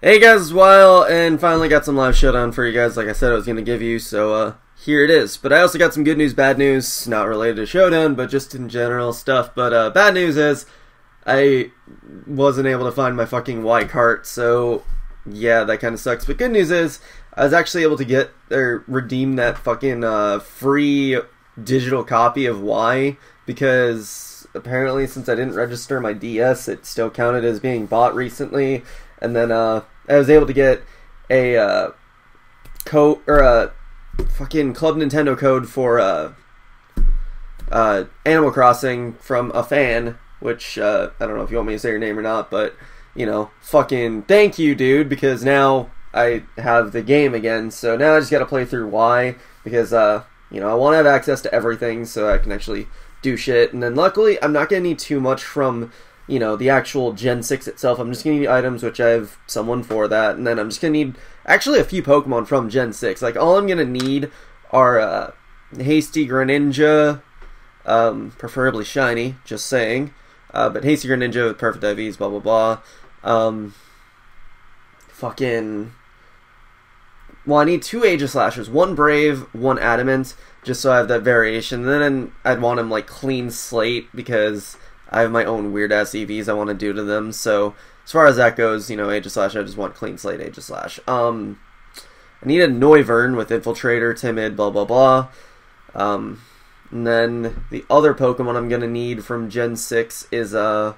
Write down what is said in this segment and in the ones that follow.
Hey guys, it's Weil, and finally got some live Showdown for you guys like I said I was going to give you, so here it is. But I also got some good news, bad news, not related to Showdown, but just in general stuff. But bad news is, I wasn't able to find my fucking Y cart, so yeah, that kind of sucks. But good news is, I was actually able to get, or redeem that fucking free digital copy of Y, because apparently since I didn't register my DS, it still counted as being bought recently. And then I was able to get a code, or a fucking Club Nintendo code for Animal Crossing from a fan, which I don't know if you want me to say your name or not, but you know, fucking thank you, dude, because now I have the game again. So now I just got to play through Y, because you know, I want to have access to everything so I can actually do shit. And then luckily I'm not gonna need too much from, you know, the actual Gen 6 itself. I'm just going to need items, which I have someone for that. And then I'm just going to need, actually, a few Pokemon from Gen 6. Like, all I'm going to need are Hasty Greninja, preferably shiny, just saying. But Hasty Greninja with perfect IVs, blah, blah, blah. Well, I need 2 Aegislashers. 1 Brave, 1 Adamant, just so I have that variation. And then I'd want them, like, clean slate, because I have my own weird-ass EVs I want to do to them, so as far as that goes, you know, Aegislash, I just want clean slate Aegislash. I need a Noivern with Infiltrator, Timid, blah, blah, blah. And then the other Pokemon I'm going to need from Gen 6 is, the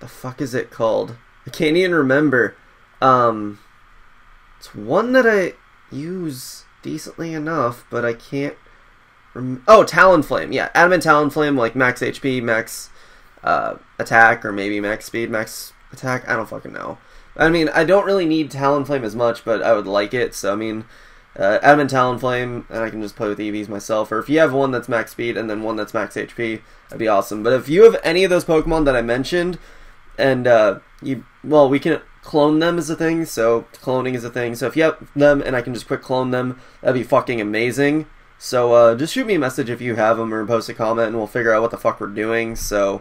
fuck is it called? I can't even remember. It's one that I use decently enough, but I can't oh, Talonflame, yeah, Adamant Talonflame, like max HP, max attack, or maybe max speed, max attack, I don't fucking know. I mean, I don't really need Talonflame as much, but I would like it, so I mean, Adamant Talonflame, and I can just play with EVs myself, or if you have one that's max speed and then one that's max HP, that'd be awesome. But if you have any of those Pokemon that I mentioned, and well, we can clone them as a thing, so cloning is a thing, so if you have them and I can just quick clone them, that'd be fucking amazing. So just shoot me a message if you have them, or post a comment, and we'll figure out what the fuck we're doing. So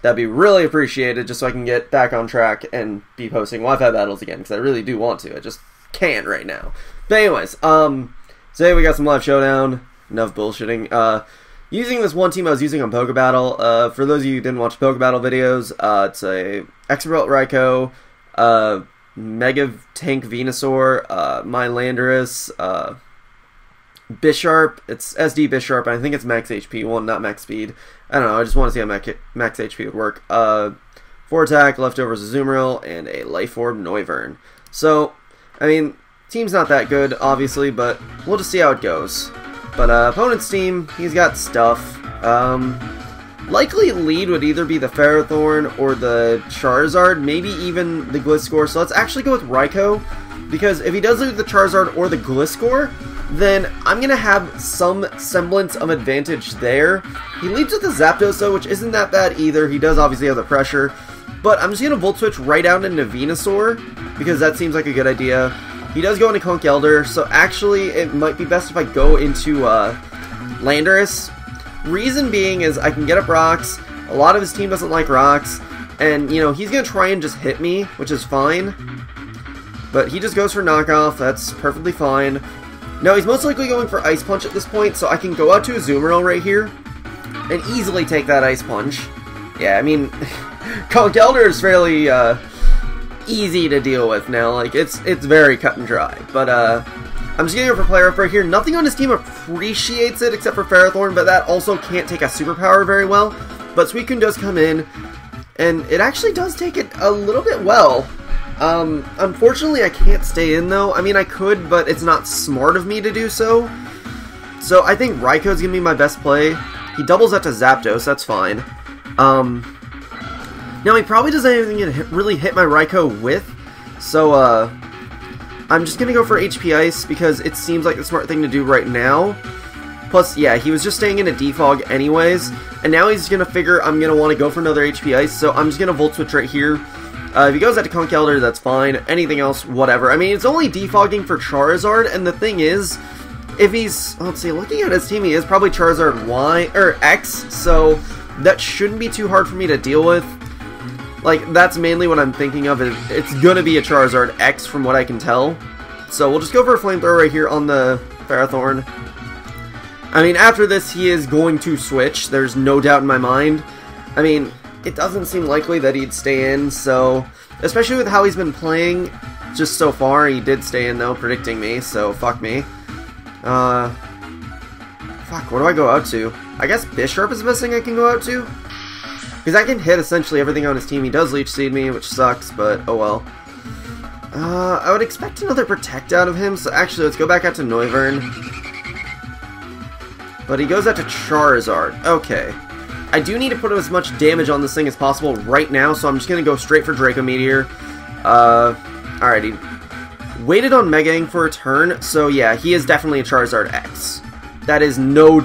that'd be really appreciated, just so I can get back on track and be posting Wi-Fi battles again, because I really do want to. I just can't right now. But anyways, today we got some live Showdown. Enough bullshitting. Using this one team I was using on pokebattle. For those of you who didn't watch pokebattle videos, it's a Expert Belt Raikou, Mega Tank Venusaur, my Landorus, Bisharp, it's SD Bisharp, and I think it's max HP, well, not max speed. I don't know, I just want to see how max HP would work. 4 attack, Leftovers Azumarill, and a Life Orb Noivern. So, I mean, team's not that good, obviously, but we'll just see how it goes. But opponent's team, he's got stuff. Likely lead would either be the Ferrothorn or the Charizard, maybe even the Gliscor. So let's actually go with Raikou, because if he does lead the Charizard or the Gliscor, then I'm going to have some semblance of advantage there. He leads with the Zapdos, though, which isn't that bad either. He does obviously have the pressure. But I'm just going to Volt Switch right out into Venusaur, because that seems like a good idea. He does go into Conkeldurr, so actually it might be best if I go into Landorus. Reason being is I can get up rocks. A lot of his team doesn't like rocks. And, you know, he's going to try and just hit me, which is fine. But he just goes for knockoff. That's perfectly fine. Now, he's most likely going for Ice Punch at this point, so I can go out to Azumarill right here and easily take that Ice Punch. Yeah, I mean, Conkeldurr is fairly easy to deal with now. Like, it's very cut and dry. But I'm just going to go for Play Rough right here. Nothing on his team appreciates it except for Ferrothorn, but that also can't take a superpower very well. But Suicune does come in, and it actually does take it a little bit well. Unfortunately, I can't stay in, though. I mean, I could, but it's not smart of me to do so. So, I think Raikou's gonna be my best play. He doubles that to Zapdos, that's fine. Now, he probably doesn't have anything to really hit my Raikou with, so, I'm just gonna go for HP Ice, because it seems like the smart thing to do right now. Plus, yeah, he was just staying in a Defog anyways, and now he's gonna figure I'm gonna want to go for another HP Ice, so I'm just gonna Volt Switch right here. If he goes out to Conkeldurr, that's fine. Anything else, whatever. I mean, it's only defogging for Charizard, and the thing is, if he's, let's see, looking at his team, he is probably Charizard Y, or X, so that shouldn't be too hard for me to deal with. Like, that's mainly what I'm thinking of. It's gonna be a Charizard X from what I can tell. So we'll just go for a Flamethrower right here on the Ferrothorn. I mean, after this, he is going to switch. There's no doubt in my mind. I mean, it doesn't seem likely that he'd stay in, so... Especially with how he's been playing just so far. He did stay in, though, predicting me, so fuck me. Fuck, what do I go out to? I guess Bisharp is the best thing I can go out to? Because I can hit essentially everything on his team. He does Leech Seed me, which sucks, but oh well. I would expect another Protect out of him, so actually let's go back out to Noivern. But he goes out to Charizard. Okay. I do need to put as much damage on this thing as possible right now, so I'm just going to go straight for Draco Meteor. Alrighty. Waited on Mega-ing for a turn, so yeah, he is definitely a Charizard X. That is no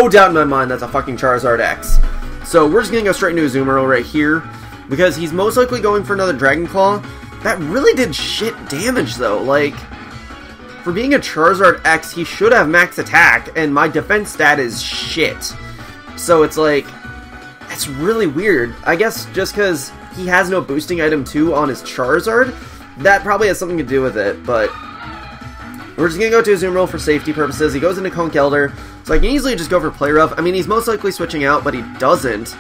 doubt in my mind that's a fucking Charizard X. So we're just going to go straight into Azumarill right here, because he's most likely going for another Dragon Claw. That really did shit damage, though. Like, for being a Charizard X, he should have max attack, and my defense stat is shit. So it's like, it's really weird. I guess just because he has no boosting item 2 on his Charizard, that probably has something to do with it, but... We're just going to go to Azumarill for safety purposes. He goes into Conkeldurr, so I can easily just go for Play Rough. I mean, he's most likely switching out, but he doesn't.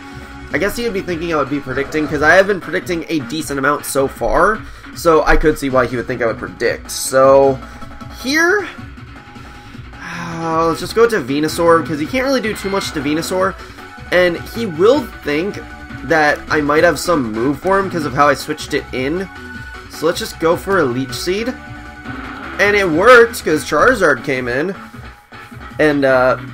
I guess he would be thinking I would be predicting, because I have been predicting a decent amount so far, so I could see why he would think I would predict. So, here, let's just go to Venusaur, because he can't really do too much to Venusaur, and he will think that I might have some move for him because of how I switched it in. So let's just go for a Leech Seed. And it worked, because Charizard came in. And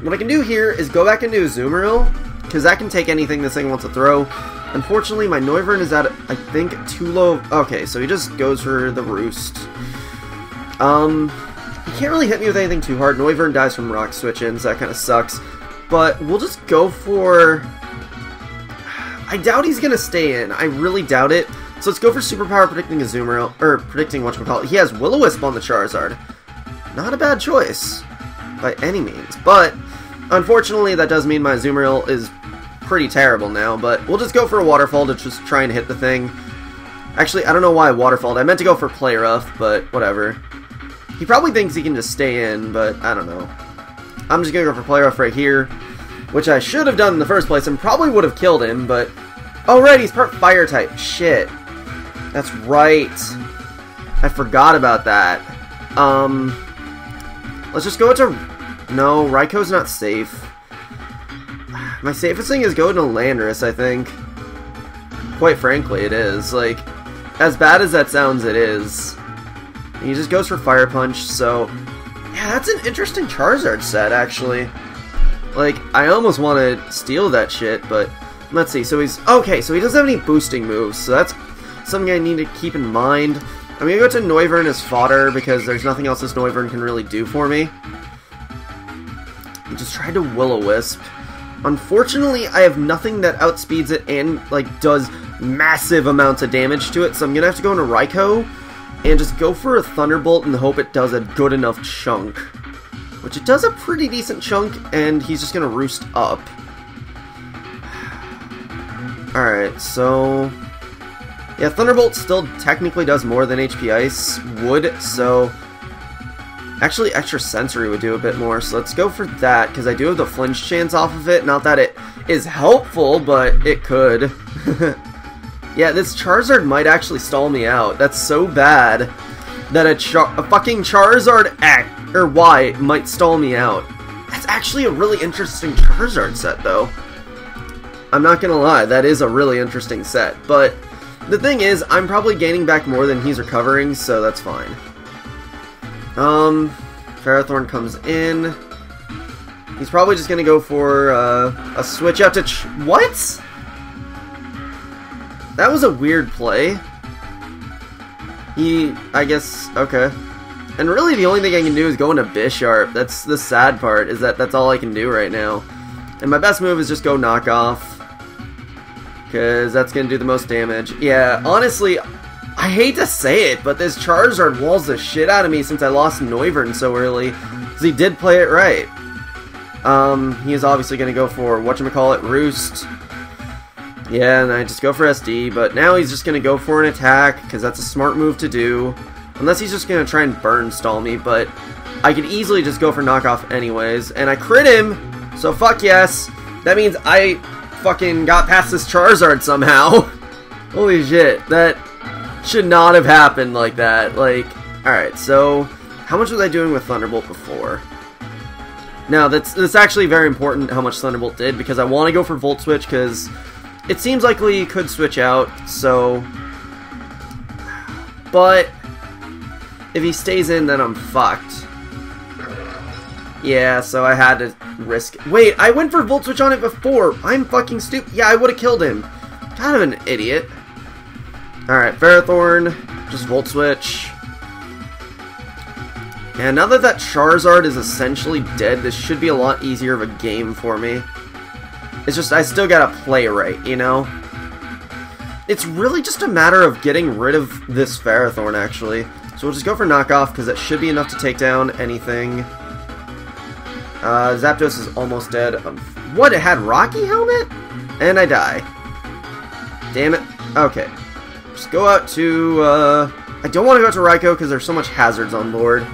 what I can do here is go back into Azumarill, because that can take anything this thing wants to throw. Unfortunately, my Noivern is at, I think, too low. Okay, so he just goes for the Roost. He can't really hit me with anything too hard. Noivern dies from Rock Switch-ins, so that kind of sucks. But we'll just go for... I doubt he's going to stay in. I really doubt it. So let's go for Superpower predicting Azumarill, or predicting whatchamacallit. He has Will-O-Wisp on the Charizard. Not a bad choice, by any means. But, unfortunately, that does mean my Azumarill is pretty terrible now. But we'll just go for a Waterfall to just try and hit the thing. Actually, I don't know why I Waterfalled. I meant to go for Play Rough, but whatever. He probably thinks he can just stay in, but I don't know. I'm just going to go for Play Rough right here, which I should have done in the first place and probably would have killed him, but... Oh, right, he's part Fire-type. Shit. That's right. I forgot about that. Let's just go to... No, Raikou not safe. My safest thing is go to Landorus, I think. Quite frankly, it is. Like, as bad as that sounds, it is. And he just goes for Fire Punch, so... Yeah, that's an interesting Charizard set, actually. Like, I almost want to steal that shit, but... Let's see, so he's... Okay, so he doesn't have any boosting moves, so that's something I need to keep in mind. I'm going to go to Noivern as fodder, because there's nothing else this Noivern can really do for me. He just tried to Will-O-Wisp. Unfortunately, I have nothing that outspeeds it and, like, does massive amounts of damage to it, so I'm going to have to go into Raikou and just go for a Thunderbolt and hope it does a good enough chunk. Which it does a pretty decent chunk, and he's just going to Roost up. Alright, so... Yeah, Thunderbolt still technically does more than HP Ice would, so... Actually, Extra Sensory would do a bit more, so let's go for that, because I do have the flinch chance off of it. Not that it is helpful, but it could. Yeah, this Charizard might actually stall me out. That's so bad that a fucking Charizard X, or Y, might stall me out. That's actually a really interesting Charizard set, though. I'm not gonna lie, that is a really interesting set, but... The thing is, I'm probably gaining back more than he's recovering, so that's fine. Ferrothorn comes in. He's probably just gonna go for a switch out to what? That was a weird play. I guess, okay. And really the only thing I can do is go into Bisharp. That's the sad part, is that that's all I can do right now. And my best move is just go Knock Off, because that's going to do the most damage. Yeah, honestly, I hate to say it, but this Charizard walls the shit out of me since I lost Noivern so early, because he did play it right. He is obviously going to go for, whatchamacallit, Roost. Yeah, and I just go for SD, but now he's just going to go for an attack, because that's a smart move to do. Unless he's just going to try and burn stall me, but I could easily just go for knockoff anyways. And I crit him, so fuck yes. That means I fucking got past this Charizard somehow. Holy shit, that should not have happened like that. Like, alright, so how much was I doing with Thunderbolt before? Now, that's actually very important how much Thunderbolt did, because I want to go for Volt Switch, because it seems likely he could switch out, so... But if he stays in, then I'm fucked. Yeah, so I had to risk... Wait, I went for Volt Switch on it before! I'm fucking stupid. Yeah, I would have killed him. Kind of an idiot. Alright, Ferrothorn, just Volt Switch. And now that Charizard is essentially dead, this should be a lot easier of a game for me. It's just, I still gotta play right, you know? It's really just a matter of getting rid of this Ferrothorn, actually. So we'll just go for knockoff, because that should be enough to take down anything. Zapdos is almost dead. What, it had Rocky Helmet? And I die. Damn it. Okay. Just go out to, I don't want to go out to Raikou, because there's so much hazards on board.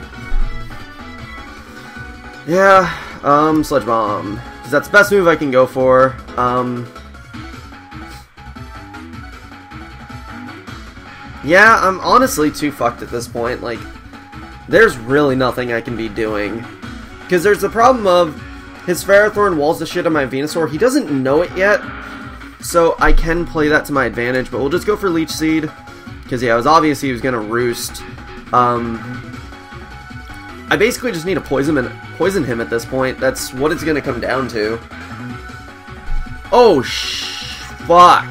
Yeah, Sludge Bomb. Because that's the best move I can go for. Yeah, I'm honestly too fucked at this point. Like, there's really nothing I can be doing. Because there's the problem of his Ferrothorn walls the shit on my Venusaur. He doesn't know it yet, so I can play that to my advantage. But we'll just go for Leech Seed. Because, yeah, it was obvious he was going to Roost. I basically just need to poison him at this point. That's what it's going to come down to. Oh, fuck.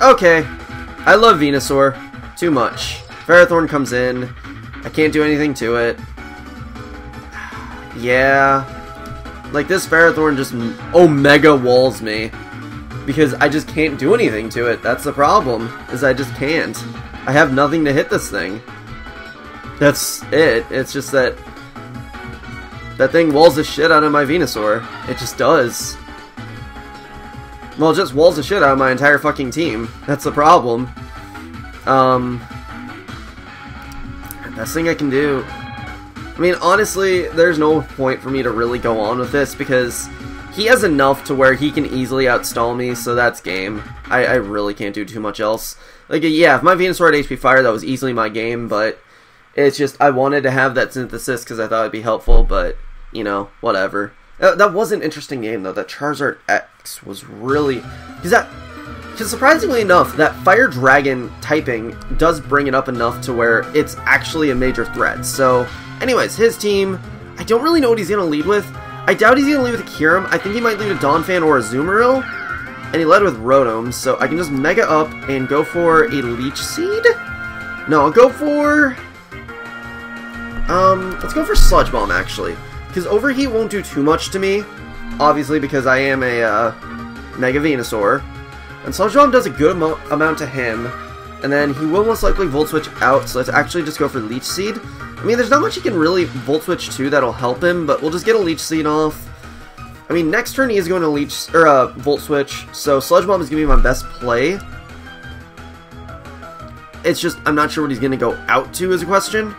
Okay. I love Venusaur. Too much. Ferrothorn comes in. I can't do anything to it. Yeah. Like, this Ferrothorn just Omega walls me. Because I just can't do anything to it. That's the problem. Is I just can't. I have nothing to hit this thing. That's it. It's just that that thing walls the shit out of my Venusaur. It just does. Well, it just walls the shit out of my entire fucking team. That's the problem. Best thing I can do. I mean, honestly, there's no point for me to really go on with this because he has enough to where he can easily outstall me, so that's game. I really can't do too much else. Like, yeah, if my Venusaur had HP Fire, that was easily my game, but it's just, I wanted to have that Synthesis because I thought it'd be helpful, but, you know, whatever. That was an interesting game, though. That Charizard X was really... Because surprisingly enough, that Fire Dragon typing does bring it up enough to where it's actually a major threat. So, anyways, his team, I don't really know what he's going to lead with. I doubt he's going to lead with a Kyurem. I think he might lead a Donphan or a Azumarill. And he led with Rotom, so I can just Mega Up and go for a Leech Seed? No, I'll go for... let's go for Sludge Bomb, actually. Because Overheat won't do too much to me, obviously, because I am a Mega Venusaur. And Sludge Bomb does a good amount to him, and then he will most likely Volt Switch out, so let's actually just go for Leech Seed. I mean, there's not much he can really Volt Switch to that'll help him, but we'll just get a Leech Seed off. I mean, next turn he is going to Volt Switch, so Sludge Bomb is going to be my best play. It's just, I'm not sure what he's going to go out to is a question.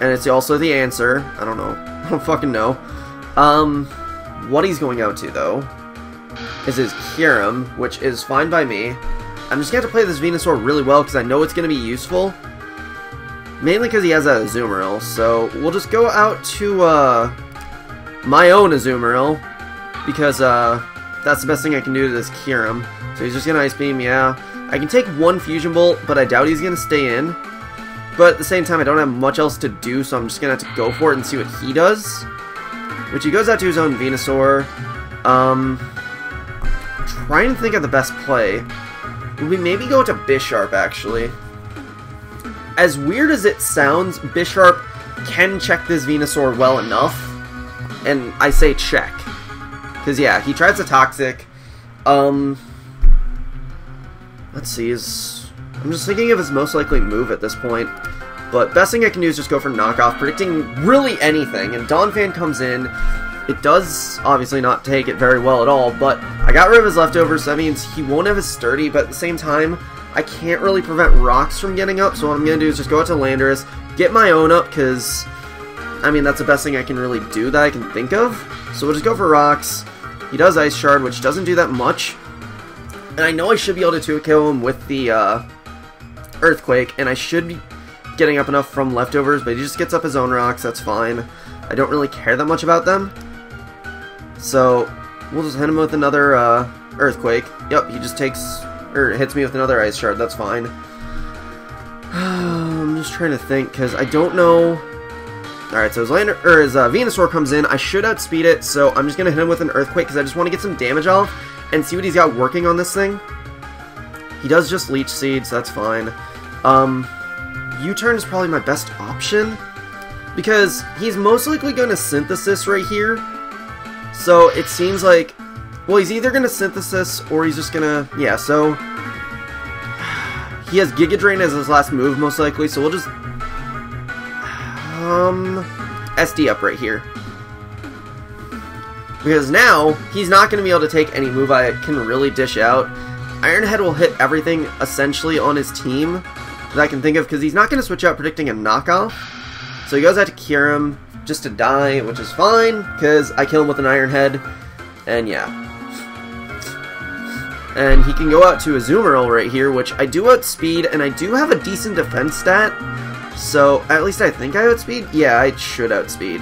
And it's also the answer. I don't know. I don't fucking know. What he's going out to, though, is his Kyurem, which is fine by me. I'm just going to have to play this Venusaur really well, because I know it's going to be useful. Mainly because he has a Azumarill, so we'll just go out to, my own Azumarill, because, that's the best thing I can do to this Kyurem. So he's just going to Ice Beam, yeah. I can take one Fusion Bolt, but I doubt he's going to stay in. But at the same time, I don't have much else to do, so I'm just going to have to go for it and see what he does. Which he goes out to his own Venusaur. Trying to think of the best play. Would we maybe go to Bisharp, actually? As weird as it sounds, Bisharp can check this Venusaur well enough. And I say check. Because, yeah, he tries a Toxic. Let's see, I'm just thinking of his most likely move at this point. But best thing I can do is just go for knockoff, predicting really anything. And Donphan comes in. It does obviously not take it very well at all, but I got rid of his leftovers, so that means he won't have his sturdy, but at the same time, I can't really prevent rocks from getting up, so what I'm going to do is just go out to Landorus, get my own up, because, I mean, that's the best thing I can really do that I can think of. So we'll just go for rocks. He does Ice Shard, which doesn't do that much. And I know I should be able to 2-kill him with the Earthquake, and I should be getting up enough from leftovers, but he just gets up his own rocks, that's fine. I don't really care that much about them. So, we'll just hit him with another Earthquake. Yep, he just takes, or hits me with another Ice Shard, that's fine. I'm just trying to think, because I don't know. Alright, so his Venusaur comes in. I should outspeed it, so I'm just going to hit him with an Earthquake, because I just want to get some damage off and see what he's got working on this thing. He does just Leech Seed, so that's fine. U-turn is probably my best option, because he's most likely going to Synthesis right here. So it seems like, well, he's either going to Synthesis or he's just going to, yeah, so he has Giga Drain as his last move most likely, so we'll just SD up right here. Because now, he's not going to be able to take any move I can really dish out. Iron Head will hit everything essentially on his team that I can think of, because he's not going to switch out predicting a knockoff. So he goes out to cure him just to die, which is fine, because I kill him with an Iron Head, and yeah. And he can go out to Azumarill right here, which I do outspeed, and I do have a decent defense stat, so at least I think I outspeed? Yeah, I should outspeed.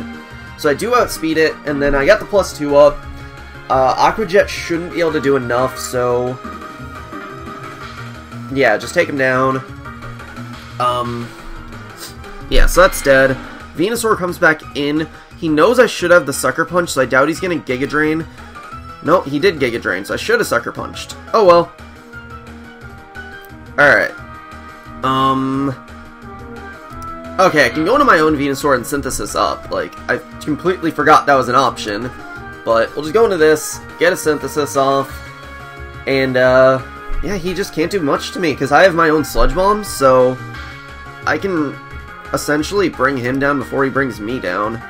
So I do outspeed it, and then I got the +2 up. Aqua Jet shouldn't be able to do enough, so yeah, just take him down. Yeah, so that's dead. Venusaur comes back in. He knows I should have the Sucker Punch, so I doubt he's going to Giga Drain. No, he did Giga Drain, so I should have Sucker Punched. Oh well. Alright. Okay, I can go into my own Venusaur and Synthesis up. Like, I completely forgot that was an option. But we'll just go into this, get a Synthesis off, and, yeah, he just can't do much to me, because I have my own Sludge Bomb, so I can essentially bring him down before he brings me down,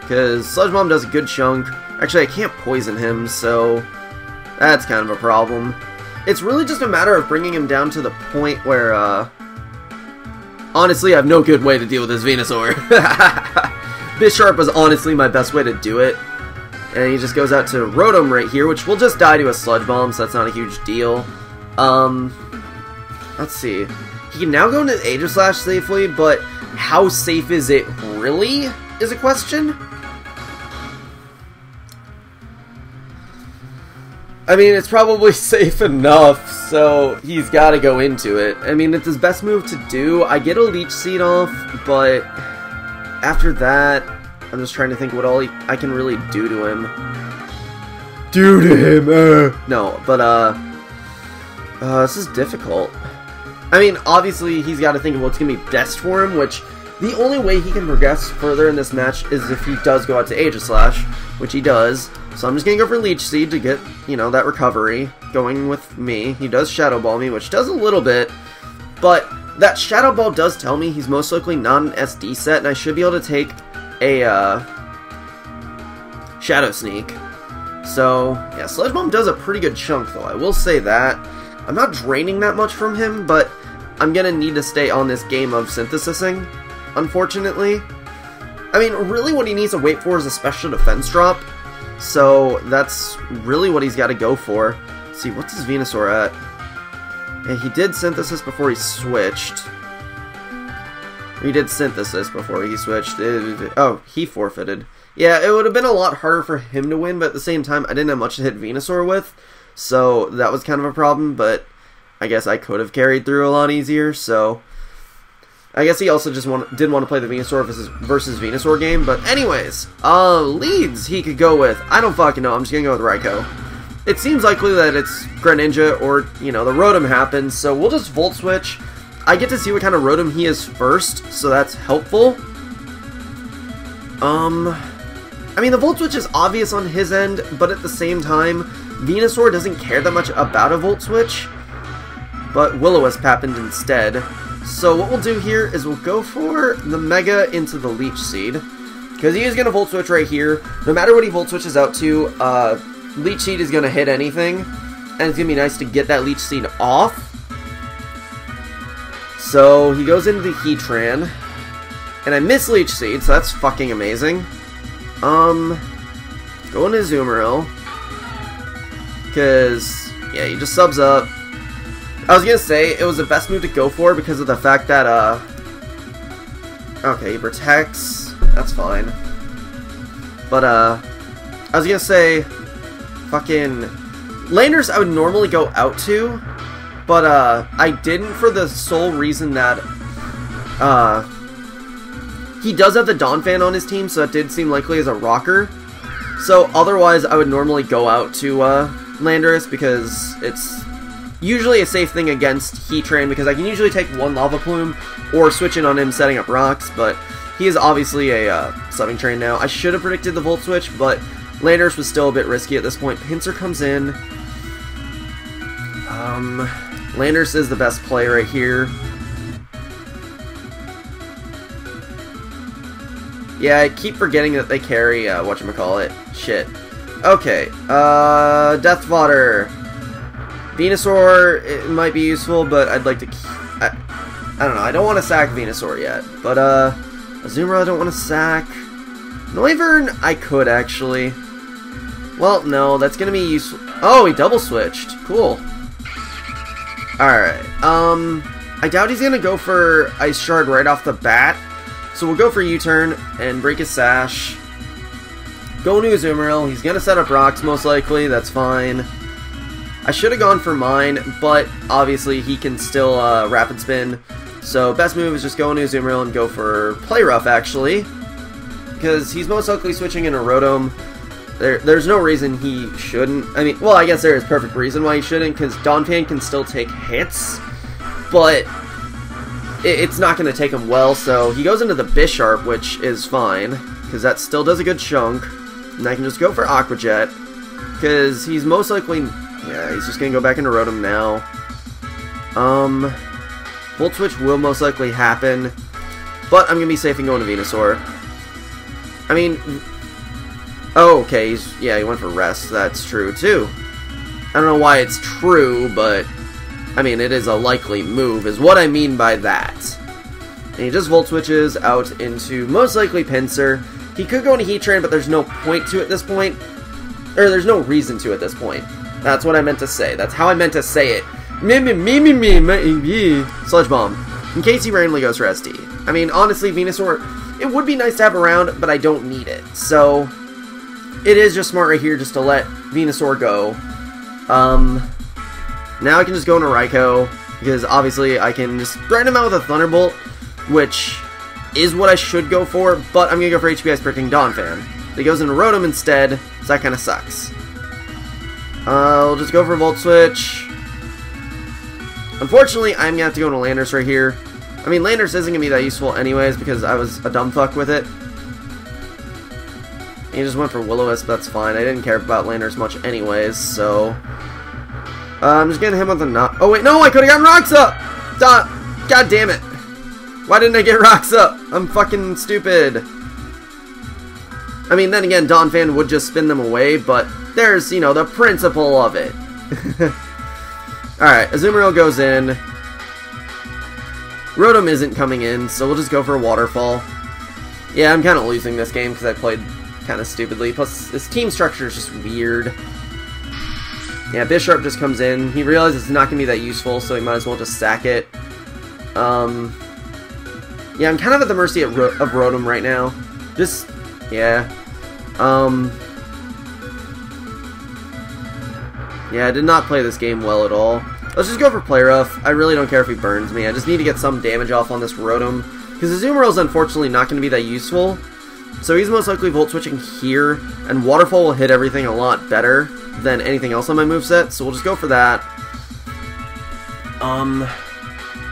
because Sludge Bomb does a good chunk. Actually, I can't poison him, so that's kind of a problem. It's really just a matter of bringing him down to the point where, honestly, I have no good way to deal with this Venusaur. Bisharp was honestly my best way to do it, and he just goes out to Rotom right here, which will just die to a Sludge Bomb, so that's not a huge deal. Let's see. He can now go into Aegislash safely, but how safe is it really, is a question. I mean, it's probably safe enough, so he's got to go into it. I mean, it's his best move to do. I get a Leech Seed off, but after that, I'm just trying to think what all I can really do to him. No, but, this is difficult. I mean, obviously, he's got to think of what's going to be best for him, which the only way he can progress further in this match is if he does go out to Aegislash, which he does. So I'm just going to go for Leech Seed to get, you know, that recovery going with me. He does Shadow Ball me, which does a little bit, but that Shadow Ball does tell me he's most likely not an SD set, and I should be able to take a Shadow Sneak. So, yeah, Sludge Bomb does a pretty good chunk, though, I will say that. I'm not draining that much from him, but I'm going to need to stay on this game of Synthesising, unfortunately. I mean, really what he needs to wait for is a special defense drop, so that's really what he's got to go for. Let's see, what's his Venusaur at? Yeah, he did Synthesis before he switched. He did Synthesis before he switched. Oh, he forfeited. Yeah, it would have been a lot harder for him to win, but at the same time, I didn't have much to hit Venusaur with, so that was kind of a problem, but I guess I could have carried through a lot easier, so I guess he also just didn't want to play the Venusaur versus Venusaur game, but anyways, leads he could go with. I don't fucking know, I'm just gonna go with Raikou. It seems likely that it's Greninja or, you know, the Rotom happens, so we'll just Volt Switch. I get to see what kind of Rotom he is first, so that's helpful. I mean, the Volt Switch is obvious on his end, but at the same time, Venusaur doesn't care that much about a Volt Switch, but Will-O-Wisp happened instead. So what we'll do here is we'll go for the Mega into the Leech Seed, Because he is going to Volt Switch right here. No matter what he Volt Switches out to, Leech Seed is going to hit anything. And it's going to be nice to get that Leech Seed off. So he goes into the Heatran. And I miss Leech Seed, so that's fucking amazing. Go into Azumarill. Because, yeah, he just subs up. I was going to say, it was the best move to go for because of the fact that, okay, he protects. That's fine. But, I was going to say, fucking, Landers I would normally go out to. But, I didn't for the sole reason that, he does have the Donphan on his team, so it did seem likely as a rocker. So otherwise, I would normally go out to Landorus because it's usually a safe thing against Heatran because I can usually take one Lava Plume or switch in on him setting up rocks, but he is obviously a subbing train now. I should have predicted the Volt Switch, but Landorus was still a bit risky at this point. Pinsir comes in. Landorus is the best play right here. Yeah, I keep forgetting that they carry, whatchamacallit. Shit. Okay, Death Fodder. Venusaur, it might be useful, but I'd like to I don't know, I don't want to sack Venusaur yet. But, Azumarill I don't want to sack. Noivern, I could, actually. Well, no, that's gonna be useful. Oh, he double switched. Cool. Alright, I doubt he's gonna go for Ice Shard right off the bat. So we'll go for U-turn and break his Sash. Go into Azumarill. He's going to set up rocks most likely. That's fine. I should have gone for mine, but obviously he can still Rapid Spin. So best move is just go into Azumarill and go for Play Rough actually. Because he's most likely switching in a Rotom. There's no reason he shouldn't. I mean, well, I guess there is perfect reason why he shouldn't. Because Donphan can still take hits. But it's not going to take him well, so he goes into the Bisharp, which is fine, because that still does a good chunk. And I can just go for Aqua Jet, because he's most likely, yeah, he's just going to go back into Rotom now. Volt Switch will most likely happen, but I'm going to be safe and going to Venusaur. I mean, oh, okay, yeah, he went for Rest, that's true, too. I don't know why it's true, but I mean, it is a likely move, is what I mean by that. And he just Volt Switches out into, most likely, Pinsir. He could go into Heatran, but there's no point to at this point. Or, there's no reason to at this point. That's what I meant to say. That's how I meant to say it. Sludge Bomb. In case he randomly goes for SD. I mean, honestly, Venusaur, it would be nice to have around, but I don't need it. So, it is just smart right here just to let Venusaur go. Now I can just go into Raikou, because obviously I can just threaten him out with a Thunderbolt, which is what I should go for, but I'm going to go for HPS predicting Donphan. He goes into Rotom instead, so that kind of sucks. I'll just go for Volt Switch. Unfortunately, I'm going to have to go into Landorus right here. I mean, Landorus isn't going to be that useful anyways, because I was a dumb fuck with it. He just went for Will-O-Wisp, that's fine. I didn't care about Landorus much anyways, so I'm just getting him with a knot. Oh wait, no, I could have gotten Rocks Up! God damn it. Why didn't I get Rocks Up? I'm fucking stupid. I mean, then again, Donphan would just spin them away, but there's, you know, the principle of it. Alright, Azumarill goes in. Rotom isn't coming in, so we'll just go for a Waterfall. Yeah, I'm kind of losing this game because I played kind of stupidly. Plus, this team structure is just weird. Yeah, Bisharp just comes in. He realizes it's not going to be that useful, so he might as well just sack it. Yeah, I'm kind of at the mercy of Rotom right now. Just, yeah. Yeah, I did not play this game well at all. Let's just go for Play Rough. I really don't care if he burns me. I just need to get some damage off on this Rotom. Because Azumarill is unfortunately not going to be that useful. So he's most likely Volt Switching here. And Waterfall will hit everything a lot better than anything else on my moveset. So we'll just go for that.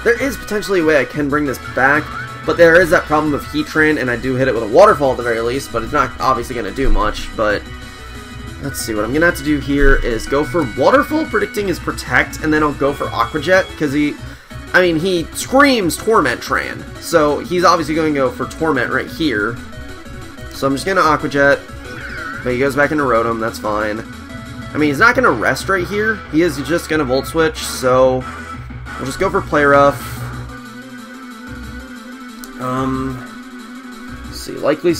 There is potentially a way I can bring this back. But there is that problem of Heatran. And I do hit it with a Waterfall at the very least. But it's not obviously going to do much. But let's see, what I'm going to have to do here is go for Waterfall, predicting his Protect, and then I'll go for Aqua Jet, because he screams Torment Tran, so he's obviously going to go for Torment right here. So I'm just going to Aqua Jet. But he goes back into Rotom, that's fine. I mean, he's not going to rest right here. He is just going to Volt Switch, so we'll just go for Play Rough. Let's see, likely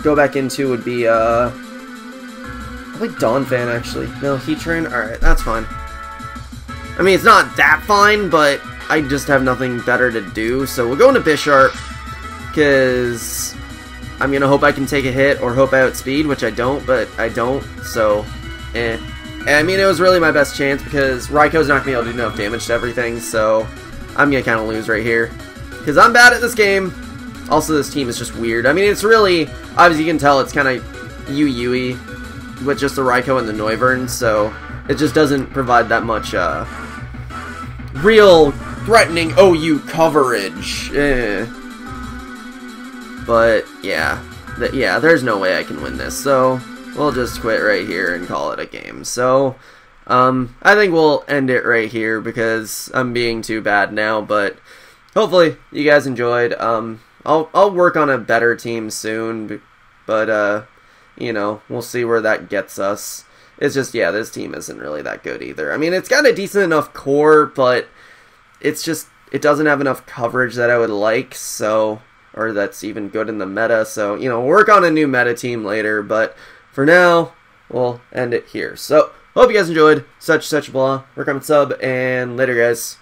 go back into would be, probably Donphan, actually. No, Heatran? Alright, that's fine. I mean, it's not that fine, but I just have nothing better to do, so we'll go into Bisharp, because I'm going to hope I can take a hit or hope I outspeed, which I don't, but I don't, so, eh. And I mean, it was really my best chance, because Raikou not going to be able to do enough damage to everything, so I'm going to kind of lose right here. Because I'm bad at this game. Also, this team is just weird. I mean, it's really, obviously you can tell it's kind of Yu-Yui with just the Raikou and the Noivern, so it just doesn't provide that much real threatening OU coverage. But yeah, there's no way I can win this, so we'll just quit right here and call it a game. So I think we'll end it right here because I'm being too bad now, but hopefully you guys enjoyed. I'll work on a better team soon, but you know, we'll see where that gets us. It's just, yeah, this team isn't really that good either. I mean, it's got a decent enough core, but it's just, it doesn't have enough coverage that I would like, so, or that's even good in the meta, so, you know, we'll work on a new meta team later, but for now, we'll end it here. So, hope you guys enjoyed. Such blah. Work on sub, and later, guys.